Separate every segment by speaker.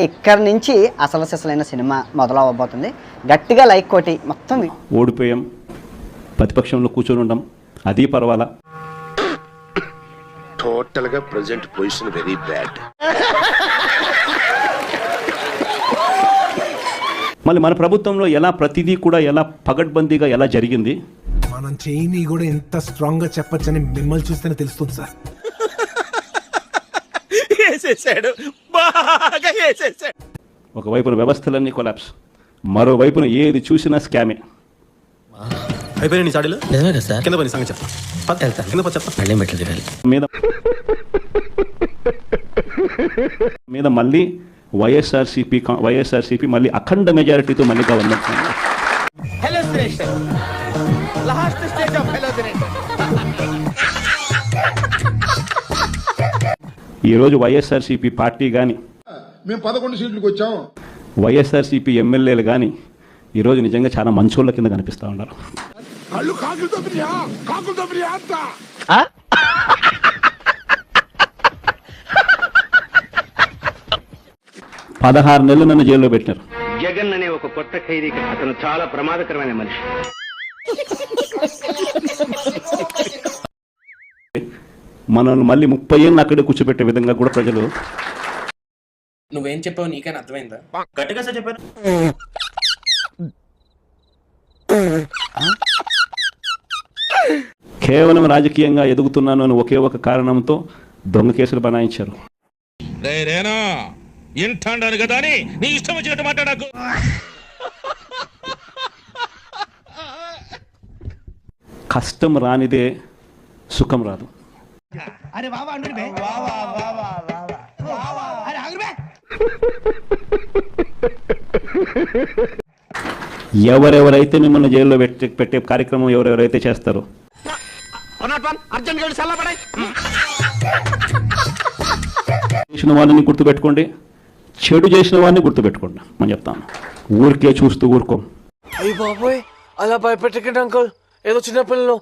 Speaker 1: ఇక్కడ నుంచి అసలు సిసలైన సినిమా మొదలవబోతుంది. గట్టిగా లైక్ కొట్టి మొత్తం
Speaker 2: ఓడిపోయాం, ప్రతిపక్షంలో కూర్చొని ఉండం, అది పర్వాలా.
Speaker 3: టోటల్ గా ప్రెజెంట్ పొజిషన్ వెరీ బ్యాడ్.
Speaker 2: మళ్ళీ మన ప్రభుత్వంలో ఎలా ప్రతిదీ కూడా ఎలా పగడ్బందీగా ఎలా జరిగింది.
Speaker 4: మనం చేయని కూడా ఎంత స్ట్రాంగ్ గా చెప్పొచ్చని మిమ్మల్ని చూస్తేనే తెలుస్తుంది సార్.
Speaker 2: ఒకవైపున వ్యవస్థలన్నీ కొలాప్స్, మరోవైపున ఏది చూసినా స్కామే. మీద మళ్ళీ వైఎస్ఆర్సీపీ మళ్ళీ అఖండ మెజారిటీతో మళ్ళీ గవర్నమెంట్. ఈరోజు వైఎస్ఆర్సీపీ పార్టీ కానీ
Speaker 5: మేము 11 సీట్లకు వచ్చాం,
Speaker 2: వైఎస్ఆర్సీపీ ఎమ్మెల్యేలు కానీ ఈరోజు నిజంగా చాలా మంచోళ్ళ కింద కనిపిస్తూ ఉన్నారు. 16 నెలలు నన్ను జైల్లో పెట్టినారు.
Speaker 6: జగన్ అనే ఒక కొత్త ఖైదీకి అతను చాలా ప్రమాదకరమైన మనిషి.
Speaker 2: మనల్ని మళ్ళీ 30 ఏళ్ళు అక్కడే కూర్చోబెట్టే విధంగా కూడా ప్రజలు.
Speaker 7: నువ్వేం చెప్పావు నీకైనా అర్థమైందా? గట్టిగా సార్ చెప్పారు.
Speaker 2: కేవలం రాజకీయంగా ఎదుగుతున్నాను అని ఒకే ఒక కారణంతో దొంగ కేసులు బనాయించారు. కష్టం రానిదే సుఖం రాదు. ఎవరెవరైతే మిమ్మల్ని జైల్లో పెట్టే కార్యక్రమం ఎవరెవరైతే చేస్తారో చేసిన వాళ్ళని గుర్తుపెట్టుకోండి, చెడు చేసిన వాడిని గుర్తుపెట్టుకోండి. మనం చెప్తాను, ఊరికే చూస్తూ ఊరుకోం.
Speaker 8: అయ్యి బాబోయ్, అలా భయపెట్టకండి అంకుల్, ఏదో చిన్న పిల్లలు.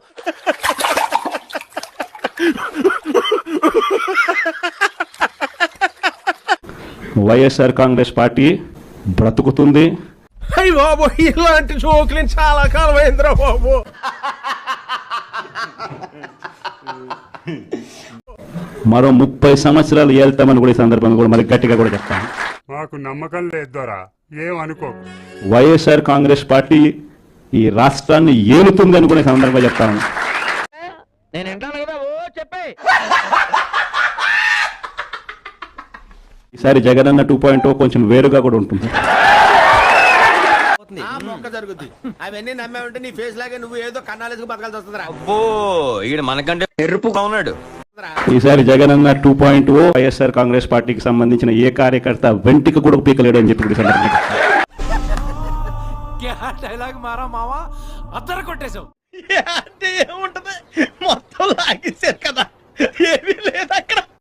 Speaker 2: వైఎస్ఆర్ కాంగ్రెస్ పార్టీ బ్రతుకుతుంది.
Speaker 4: అయ్యి బాబు, ఇలాంటి జోకులు చాలా కాలం అయిందిరా బాబు.
Speaker 2: మరో 30 సంవత్సరాలు వెళ్తామని కూడా ఈ సందర్భంగా కూడా మరి గట్టిగా కూడా చెప్తాను.
Speaker 9: మాకు నమ్మకం లేదు, ఏమనుకో.
Speaker 2: వైఎస్ఆర్ కాంగ్రెస్ పార్టీ ఈ రాష్ట్రాన్ని ఏలుతుందని కూడా ఈ సందర్భంగా చెప్తాను. ఈసారి జగనన్న 2.0 కొంచెం వేరుగా కూడా ఉంటుంది.
Speaker 7: అవన్నీ నమ్మే ఉంటే నీ ఫేస్ లాగే నువ్వు ఏదో కన్నాలేసుకు బతకాల్సి వస్తుందిరా.
Speaker 8: మనకంటే ఎరుపుగా ఉన్నాడు.
Speaker 2: ఈసారి జగనన్న 2.0 వైఎస్ఆర్ కాంగ్రెస్ పార్టీకి సంబంధించిన ఏ కార్యకర్త వెంటికి కూడా పీకలేడు అని చెప్పి
Speaker 8: డైలాగ్ మారా మావా, అద్దరు కొట్టేశావు.
Speaker 7: అంటే ఏముంటది, మొత్తం లాగేశారు కదా, ఏమీ లేదు అక్కడ.